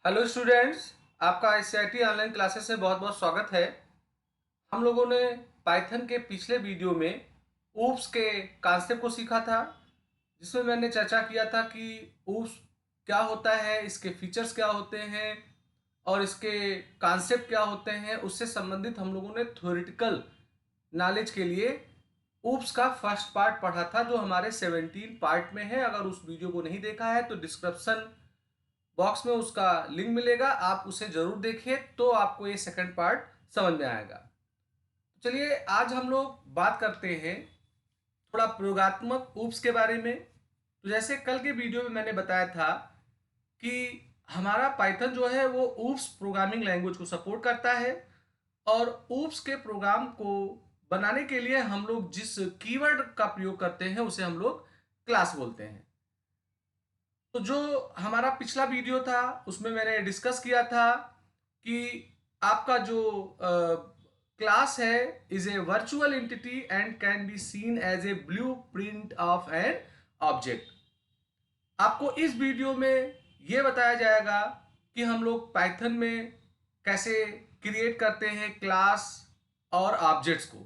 Hello students, आपका ICIT online classes में बहुत बहुत स्वागत है। हम लोगों ने पाइथन के पिछले वीडियो में ऊप्स के कॉन्सेप्ट को सीखा था, जिसमें मैंने चर्चा किया था कि ऊप्स क्या होता है, इसके फीचर्स क्या होते हैं और इसके कॉन्सेप्ट क्या होते हैं। उससे संबंधित हम लोगों ने थ्योरेटिकल नॉलेज के लिए ऊप्स का फर्स्ट पार्ट पढ़ा था, जो हमारे 17 पार्ट में है। अगर उस वीडियो को नहीं देखा है तो डिस्क्रिप्शन बॉक्स में उसका लिंक मिलेगा, आप उसे जरूर देखिए, तो आपको ये सेकंड पार्ट समझ में आएगा। चलिए आज हम लोग बात करते हैं थोड़ा प्रयोगात्मक ऊप्स के बारे में। तो जैसे कल के वीडियो में मैंने बताया था कि हमारा पाइथन जो है वो ऊप्स प्रोग्रामिंग लैंग्वेज को सपोर्ट करता है, और ऊप्स के प्रोग्राम को बनाने के लिए हम लोग जिस कीवर्ड का प्रयोग करते हैं उसे हम लोग क्लास बोलते हैं। तो जो हमारा पिछला वीडियो था उसमें मैंने डिस्कस किया था कि आपका जो क्लास है is a virtual entity and can be seen as a blueprint of an object. आपको इस वीडियो में ये बताया जाएगा कि हम लोग पाइथन में कैसे क्रिएट करते हैं क्लास और ऑब्जेक्ट्स को,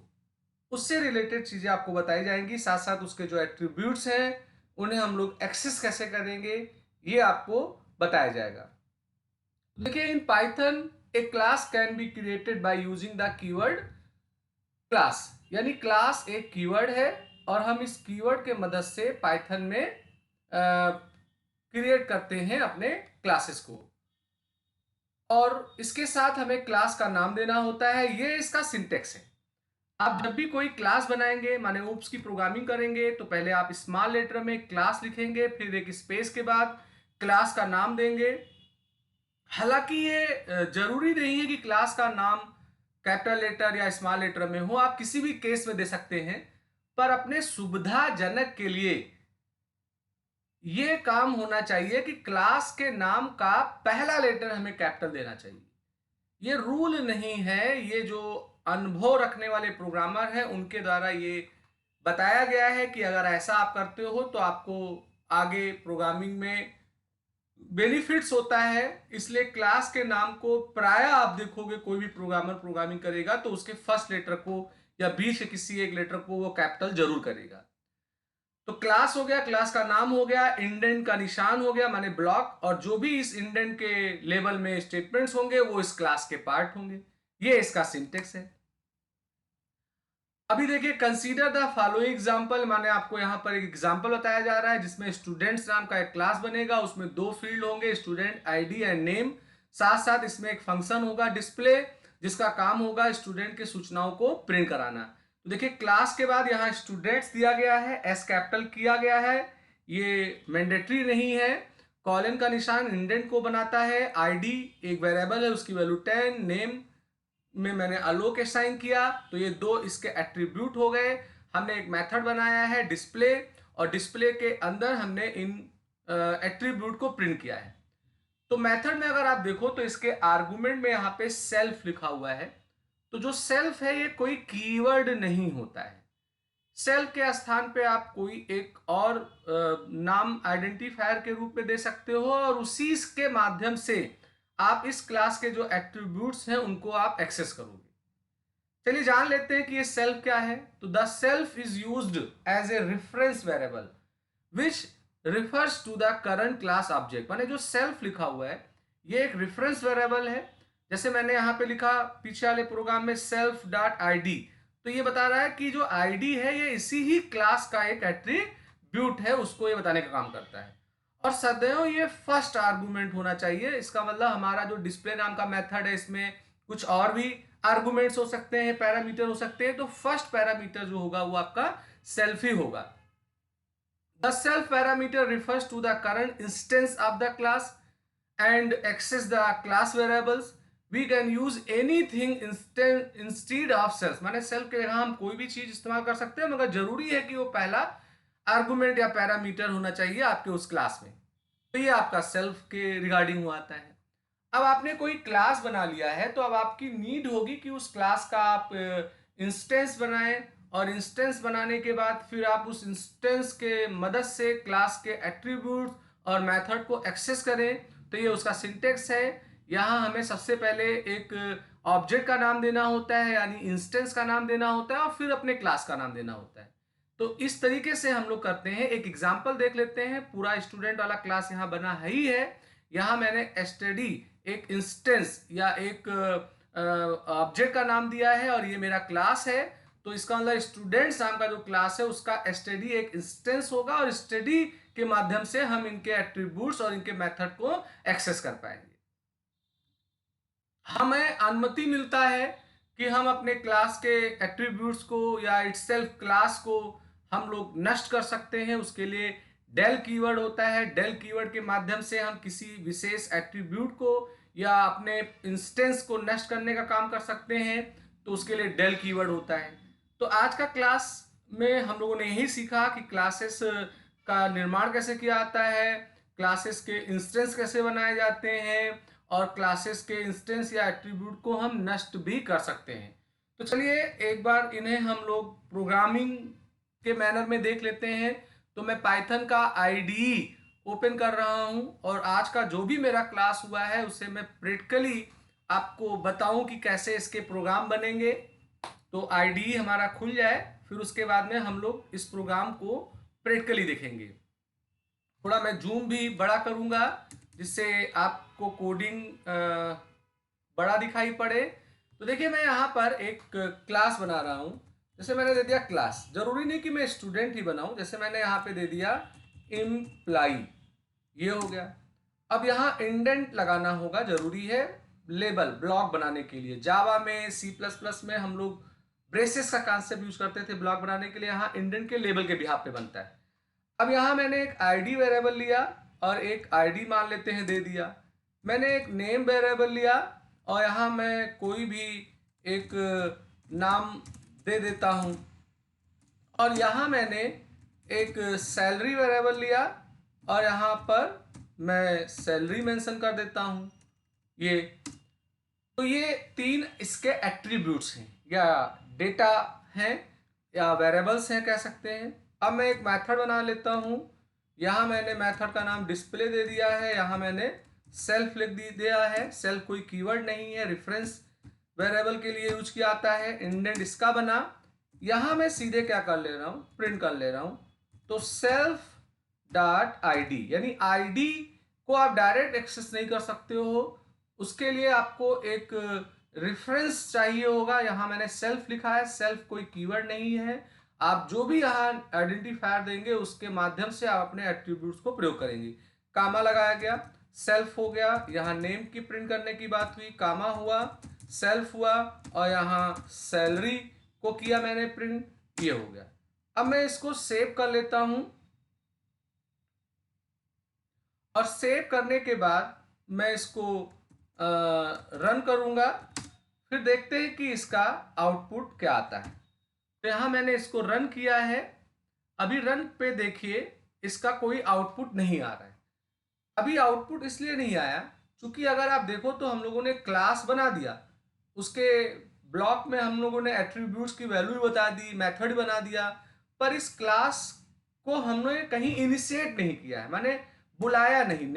उससे रिलेटेड चीजें आपको बताई जाएंगी। साथ साथ उसके जो एट्रीब्यूट्स हैं उन्हें हम लोग एक्सेस कैसे करेंगे ये आपको बताया जाएगा। देखिए, in Python A class can be created by using the keyword class. यानी क्लास एक कीवर्ड है और हम इस कीवर्ड के मदद से पाइथन में क्रिएट करते हैं अपने क्लासेस को, और इसके साथ हमें क्लास का नाम देना होता है। ये इसका सिंटेक्स है। आप जब भी कोई क्लास बनाएंगे, माने ऊप्स की प्रोग्रामिंग करेंगे, तो पहले आप स्मॉल लेटर में क्लास लिखेंगे, फिर एक स्पेस के बाद क्लास का नाम देंगे। हालांकि ये जरूरी नहीं है कि क्लास का नाम कैपिटल लेटर या स्मॉल लेटर में हो, आप किसी भी केस में दे सकते हैं, पर अपने सुविधाजनक के लिए ये काम होना चाहिए कि क्लास के नाम का पहला लेटर हमें कैपिटल देना चाहिए। ये रूल नहीं है, ये जो अनुभव रखने वाले प्रोग्रामर हैं उनके द्वारा ये बताया गया है कि अगर ऐसा आप करते हो तो आपको आगे प्रोग्रामिंग में बेनिफिट्स होता है। इसलिए क्लास के नाम को प्राय आप देखोगे कोई भी प्रोग्रामर प्रोग्रामिंग करेगा तो उसके फर्स्ट लेटर को या बीच के किसी एक लेटर को वो कैपिटल जरूर करेगा। तो क्लास हो गया, क्लास का नाम हो गया, इंडेंट का निशान हो गया माने ब्लॉक, और जो भी इस इंडेंट के लेवल में स्टेटमेंट्स होंगे वो इस क्लास के पार्ट होंगे। ये इसका सिंटेक्स है। अभी देखिए, कंसीडर द फॉलोइंग एग्जांपल, माने आपको यहां पर एक एग्जांपल बताया जा रहा है जिसमें स्टूडेंट्स नाम का एक क्लास बनेगा। उसमें दो फील्ड होंगे, स्टूडेंट आईडी एंड नेम। साथ साथ इसमें एक फंक्शन होगा डिस्प्ले, जिसका काम होगा स्टूडेंट के सूचनाओं को प्रिंट कराना। तो देखिए, क्लास के बाद यहाँ स्टूडेंट्स दिया गया है, एस कैपिटल किया गया है, ये मैंडेटरी नहीं है। कॉलन का निशान इंडेंट को बनाता है। आईडी एक वेरिएबल है, उसकी वैल्यू 10। नेम में मैंने अलोक असाइन किया, तो ये दो इसके एट्रीब्यूट हो गए। हमने एक मेथड बनाया है डिस्प्ले, और डिस्प्ले के अंदर हमने इन एट्रीब्यूट को प्रिंट किया है। तो मेथड में अगर आप देखो तो इसके आर्गुमेंट में यहाँ पे सेल्फ लिखा हुआ है। तो जो सेल्फ है ये कोई कीवर्ड नहीं होता है। सेल्फ के स्थान पे आप कोई एक और नाम आइडेंटिफायर के रूप में दे सकते हो, और उसी के माध्यम से आप इस क्लास के जो एट्रीब्यूट्स हैं उनको आप एक्सेस करोगे। चलिए जान लेते हैं कि ये सेल्फ क्या है। तो the self is used as a reference variable which refers to the current class object. माने जो सेल्फ लिखा हुआ है ये एक रेफरेंस वेरिएबल है। जैसे मैंने यहाँ पे लिखा पीछे वाले प्रोग्राम में सेल्फ डॉट आई डी, तो ये बता रहा है कि जो आईडी है ये इसी ही क्लास का एक एट्रीब्यूट है, उसको ये बताने का काम करता है। और सदैव ये फर्स्ट आर्गुमेंट होना चाहिए। इसका मतलब हमारा जो डिस्प्ले नाम का मेथड है इसमें कुछ और भी आर्गुमेंट्स हो सकते हैं, पैरामीटर हो सकते हैं, तो फर्स्ट पैरामीटर जो होगा वो आपका सेल्फ ही होगा। The self parameter refers to the current instance of the class and access the class variables. We can use anything instead of self। माने सेल्फ के जगह हम कोई भी चीज इस्तेमाल कर सकते हैं, मगर जरूरी है कि वो पहला आर्गुमेंट या पैरामीटर होना चाहिए आपके उस क्लास में। तो ये आपका सेल्फ के रिगार्डिंग हुआ आता है। अब आपने कोई क्लास बना लिया है तो अब आपकी नीड होगी कि उस क्लास का आप इंस्टेंस बनाएं, और इंस्टेंस बनाने के बाद फिर आप उस इंस्टेंस के मदद से क्लास के एट्रीब्यूट्स और मेथड को एक्सेस करें। तो ये उसका सिंटेक्स है। यहाँ हमें सबसे पहले एक ऑब्जेक्ट का नाम देना होता है, यानी इंस्टेंस का नाम देना होता है, और फिर अपने क्लास का नाम देना होता है। तो इस तरीके से हम लोग करते हैं। एक एग्जाम्पल देख लेते हैं। पूरा स्टूडेंट वाला क्लास यहाँ बना है ही है। यहाँ मैंने स्टडी एक इंस्टेंस या एक ऑब्जेक्ट का नाम दिया है, और ये मेरा क्लास है। तो इसका मतलब स्टूडेंट्स नाम का जो क्लास है उसका स्टडी एक इंस्टेंस होगा, और स्टडी के माध्यम से हम इनके एट्रीब्यूट्स और इनके मेथड को एक्सेस कर पाएंगे। हमें अनुमति मिलता है कि हम अपने क्लास के एट्रीब्यूट्स को या इटसेल्फ क्लास को हम लोग नष्ट कर सकते हैं। उसके लिए डेल कीवर्ड होता है। डेल कीवर्ड के माध्यम से हम किसी विशेष एट्रीब्यूट को या अपने इंस्टेंस को नष्ट करने का काम कर सकते हैं। तो उसके लिए डेल कीवर्ड होता है। तो आज का क्लास में हम लोगों ने यही सीखा कि क्लासेस का निर्माण कैसे किया जाता है, क्लासेस के इंस्टेंस कैसे बनाए जाते हैं, और क्लासेस के इंस्टेंस या एट्रीब्यूट को हम नष्ट भी कर सकते हैं। तो चलिए एक बार इन्हें हम लोग प्रोग्रामिंग के मैनर में देख लेते हैं। तो मैं पाइथन का आईडीई ओपन कर रहा हूं, और आज का जो भी मेरा क्लास हुआ है उसे मैं प्रैक्टिकली आपको बताऊं कि कैसे इसके प्रोग्राम बनेंगे। तो आईडीई हमारा खुल जाए, फिर उसके बाद में हम लोग इस प्रोग्राम को प्रैक्टिकली देखेंगे। थोड़ा मैं जूम भी बड़ा करूंगा जिससे आपको कोडिंग बड़ा दिखाई पड़े। तो देखिए मैं यहाँ पर एक क्लास बना रहा हूँ। जैसे मैंने दे दिया क्लास, जरूरी नहीं कि मैं स्टूडेंट ही बनाऊँ। जैसे मैंने यहाँ पे दे दिया एम्प्लॉई, ये हो गया। अब यहाँ इंडेंट लगाना होगा, जरूरी है लेबल ब्लॉक बनाने के लिए। जावा में, C++ में हम लोग ब्रेसेस का कॉन्सेप्ट यूज करते थे ब्लॉक बनाने के लिए। यहाँ इंडेंट के लेबल के बिहाफ पे बनता है। अब यहाँ मैंने एक आईडी वेरिएबल लिया और एक आईडी मान लेते हैं दे दिया। मैंने एक नेम वेरिएबल लिया और यहाँ मैं कोई भी एक नाम दे देता हूँ। और यहाँ मैंने एक सैलरी वेरिएबल लिया और यहाँ पर मैं सैलरी मेंशन कर देता हूँ। ये तो ये तीन इसके एट्रीब्यूट्स हैं या डेटा हैं या वेरिएबल्स हैं कह सकते हैं। अब मैं एक मेथड बना लेता हूँ। यहाँ मैंने मेथड का नाम डिस्प्ले दे दिया है। यहाँ मैंने सेल्फ लिख दिया है। सेल्फ कोई कीवर्ड नहीं है, रेफरेंस वेरिएबल के लिए यूज किया आता है। इंडेंट इसका बना। यहाँ मैं सीधे क्या कर ले रहा हूँ, प्रिंट कर ले रहा हूँ। तो सेल्फ डॉट आईडी, यानी आईडी को आप डायरेक्ट एक्सेस नहीं कर सकते हो, उसके लिए आपको एक रेफरेंस चाहिए होगा। यहाँ मैंने सेल्फ लिखा है। सेल्फ कोई कीवर्ड नहीं है। आप जो भी यहाँ आइडेंटिफायर देंगे उसके माध्यम से आप अपने एट्रीब्यूट्स को प्रयोग करेंगे। कामा लगाया गया, सेल्फ हो गया। यहाँ नेम की प्रिंट करने की बात हुई, कामा हुआ, सेल्फ हुआ, और यहाँ सैलरी को किया मैंने प्रिंट, ये हो गया। अब मैं इसको सेव कर लेता हूं, और सेव करने के बाद मैं इसको रन करूंगा। फिर देखते हैं कि इसका आउटपुट क्या आता है। तो यहाँ मैंने इसको रन किया है। अभी रन पे देखिए इसका कोई आउटपुट नहीं आ रहा है। अभी आउटपुट इसलिए नहीं आया क्योंकि अगर आप देखो तो हम लोगों ने क्लास बना दिया, उसके ब्लॉक में हम लोगों ने एट्रीब्यूट्स की वैल्यू बता दी, मेथड बना दिया, पर इस क्लास को हमने कहीं इनिशिएट नहीं किया है, माने बुलाया नहीं,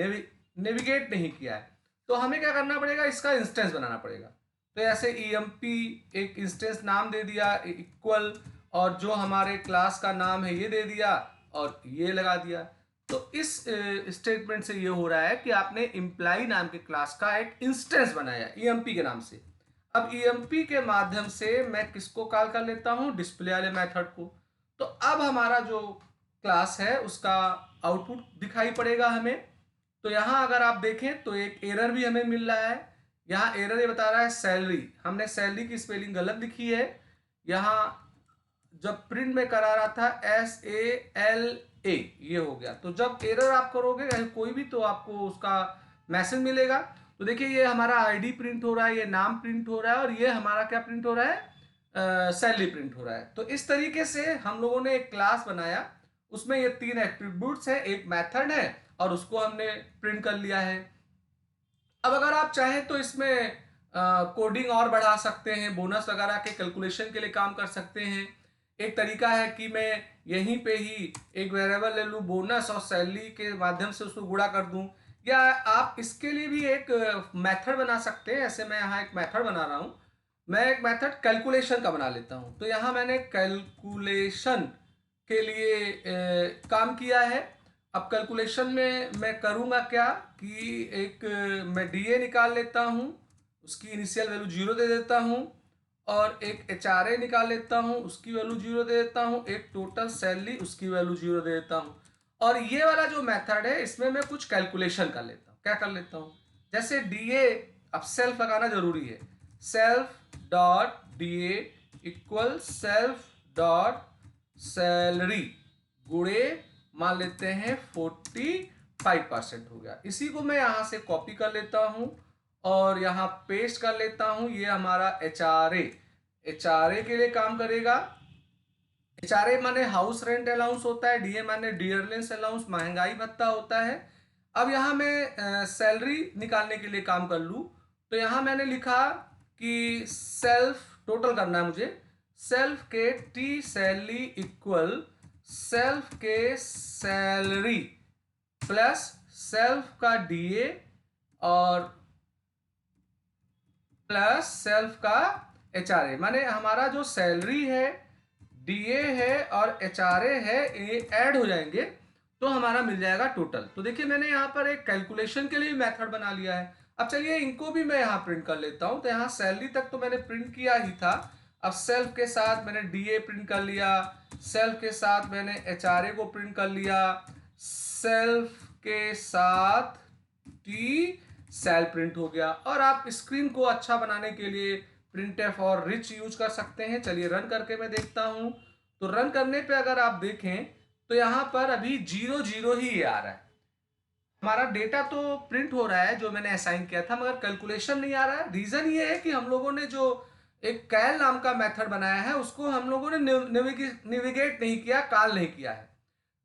नेविगेट नहीं किया है। तो हमें क्या करना पड़ेगा, इसका इंस्टेंस बनाना पड़ेगा। तो ऐसे emp एक इंस्टेंस नाम दे दिया इक्वल, और जो हमारे क्लास का नाम है ये दे दिया और ये लगा दिया। तो इस स्टेटमेंट से ये हो रहा है कि आपने एम्प्लॉय नाम के क्लास का एक इंस्टेंस बनाया emp के नाम से। अब emp के माध्यम से मैं किसको कॉल कर लेता हूँ, डिस्प्ले वाले मेथड को। तो अब हमारा जो क्लास है उसका आउटपुट दिखाई पड़ेगा हमें। तो यहाँ अगर आप देखें तो एक एरर भी हमें मिल रहा है। यहाँ एरर ये बता रहा है सैलरी, हमने सैलरी की स्पेलिंग गलत लिखी है। यहाँ जब प्रिंट में करा रहा था SALA, ये हो गया। तो जब एरर आप करोगे कोई भी तो आपको उसका मैसेज मिलेगा। तो देखिए ये हमारा आईडी प्रिंट हो रहा है, ये नाम प्रिंट हो रहा है, और ये हमारा क्या प्रिंट हो रहा है, सैलरी प्रिंट हो रहा है। तो इस तरीके से हम लोगों ने एक क्लास बनाया, उसमें ये तीन एट्रीब्यूट्स है, एक मेथड है, और उसको हमने प्रिंट कर लिया है। अब अगर आप चाहें तो इसमें कोडिंग और बढ़ा सकते हैं, बोनस वगैरह के कैलकुलेशन के लिए काम कर सकते हैं। एक तरीका है कि मैं यहीं पे ही एक वेरिएबल ले लूँ बोनस और सैलरी के माध्यम से उसको गुणा कर दूं, या आप इसके लिए भी एक मेथड बना सकते हैं। ऐसे मैं यहाँ एक मेथड बना रहा हूँ। मैं एक मेथड कैलकुलेशन का बना लेता हूँ। तो यहाँ मैंने कैलकुलेशन के लिए काम किया है। अब कैलकुलेशन में मैं करूँगा क्या कि एक मैं डीए निकाल लेता हूँ, उसकी इनिशियल वैल्यू 0 दे देता हूँ, और एक एचआरए निकाल लेता हूँ, उसकी वैल्यू 0 दे देता हूँ, एक टोटल सैलरी, उसकी वैल्यू 0 दे देता हूँ। और ये वाला जो मेथड है इसमें मैं कुछ कैलकुलेशन कर लेता हूँ। क्या कर लेता हूँ, जैसे डीए, अब सेल्फ लगाना जरूरी है। Self dot DA equal self dot salary गुणे मान लेते हैं 45% हो गया। इसी को मैं यहां से कॉपी कर लेता हूं और यहां पेस्ट कर लेता हूं। ये हमारा एचआरए के लिए काम करेगा। एचआरए माने हाउस रेंट अलाउंस होता है, डीए माने डियरलेंस अलाउंस, महंगाई भत्ता होता है। अब यहाँ मैं सैलरी निकालने के लिए काम कर लूँ, तो यहाँ मैंने लिखा कि सेल्फ टोटल करना है मुझे। सेल्फ के टी सैलरी इक्वल सेल्फ के सैलरी प्लस सेल्फ का डीए और प्लस सेल्फ का एचआरए। माने हमारा जो सैलरी है, डीए है और एचआरए है, ये ऐड हो जाएंगे तो हमारा मिल जाएगा टोटल। तो देखिए मैंने यहाँ पर एक कैलकुलेशन के लिए मेथड बना लिया है। अब चलिए इनको भी मैं यहाँ प्रिंट कर लेता हूँ। तो यहाँ सैलरी तक तो मैंने प्रिंट किया ही था। अब सेल्फ के साथ मैंने डीए प्रिंट कर लिया, सेल्फ के साथ मैंने एचआरए को प्रिंट कर लिया, सेल्फ के साथ टी सेल प्रिंट हो गया। और आप स्क्रीन को अच्छा बनाने के लिए प्रिंटफ और रिच यूज कर सकते हैं। चलिए रन करके मैं देखता हूं। तो रन करने पे अगर आप देखें तो यहां पर अभी 0 0 ही आ रहा है। हमारा डेटा तो प्रिंट हो रहा है जो मैंने असाइन किया था, मगर कैलकुलेशन नहीं आ रहा है। रीजन ये है कि हम लोगों ने जो एक कैल नाम का मेथड बनाया है उसको हम लोगों ने नेविगेट नहीं किया, कॉल नहीं किया है।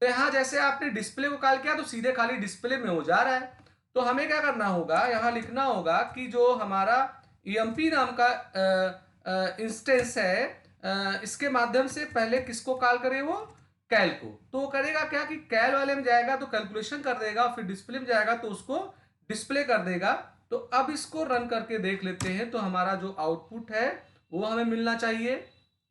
तो यहाँ जैसे आपने डिस्प्ले को कॉल किया तो सीधे खाली डिस्प्ले में हो जा रहा है। तो हमें क्या करना होगा, यहाँ लिखना होगा कि जो हमारा ईएमपी नाम का इंस्टेंस है, इसके माध्यम से पहले किसको कॉल करे, वो कैल को। तो वो करेगा क्या कि कैल वाले में जाएगा तो कैलकुलेशन कर देगा, फिर डिस्प्ले में जाएगा तो उसको डिस्प्ले कर देगा। तो अब इसको रन करके देख लेते हैं। तो हमारा जो आउटपुट है वो हमें मिलना चाहिए।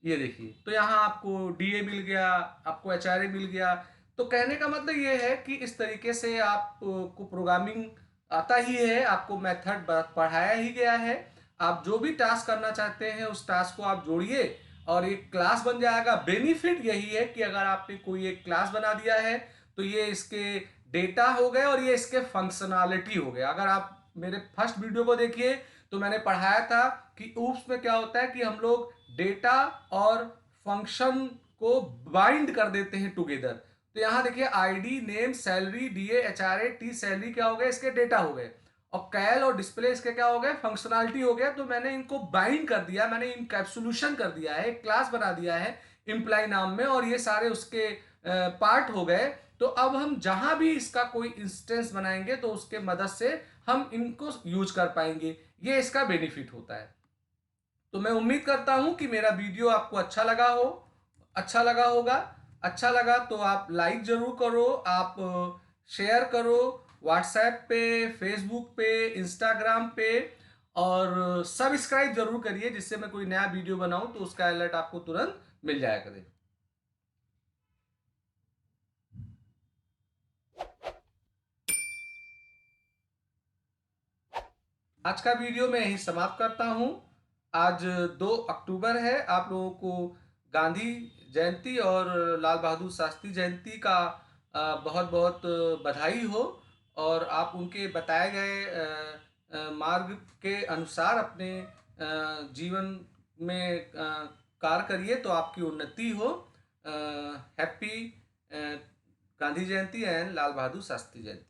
ये देखिए, तो यहाँ आपको डीए मिल गया, आपको एचआरए मिल गया। तो कहने का मतलब ये है कि इस तरीके से आपको प्रोग्रामिंग आता ही है, आपको मेथड पढ़ाया ही गया है। आप जो भी टास्क करना चाहते हैं उस टास्क को आप जोड़िए और एक क्लास बन जाएगा। बेनिफिट यही है कि अगर आपने कोई एक क्लास बना दिया है तो ये इसके डेटा हो गए और ये इसके फंक्शनैलिटी हो गए। अगर आप मेरे फर्स्ट वीडियो को देखिए तो मैंने पढ़ाया था कि ऊप्स में क्या होता है कि हम लोग डेटा और फंक्शन को बाइंड कर देते हैं टुगेदर। तो यहां देखिए ID, name, salary, DA, HRA, T salary क्या हो गए, इसके डेटा हो गए, और कैल और डिस्प्ले इसके क्या हो गए, फंक्शनैलिटी हो गया। तो मैंने इनको बाइंड कर दिया, मैंने इनकैप्सुलेशन कर दिया है, एक क्लास बना दिया है इम्प्लाई नाम में, और ये सारे उसके पार्ट हो गए। तो अब हम जहां भी इसका कोई इंस्टेंस बनाएंगे तो उसके मदद से हम इनको यूज कर पाएंगे। ये इसका बेनिफिट होता है। तो मैं उम्मीद करता हूं कि मेरा वीडियो आपको अच्छा लगा हो, अच्छा लगा होगा। अच्छा लगा तो आप लाइक जरूर करो, आप शेयर करो व्हाट्सएप पे, फेसबुक पे, इंस्टाग्राम पे, और सब्सक्राइब जरूर करिए जिससे मैं कोई नया वीडियो बनाऊं तो उसका अलर्ट आपको तुरंत मिल जाया करे। आज का वीडियो मैं यही समाप्त करता हूं। आज 2 अक्टूबर है। आप लोगों को गांधी जयंती और लाल बहादुर शास्त्री जयंती का बहुत बहुत बधाई हो, और आप उनके बताए गए मार्ग के अनुसार अपने जीवन में कार्य करिए तो आपकी उन्नति हो। Happy Gandhi Jayanti and Lal Bahadur Shastri Jayanti.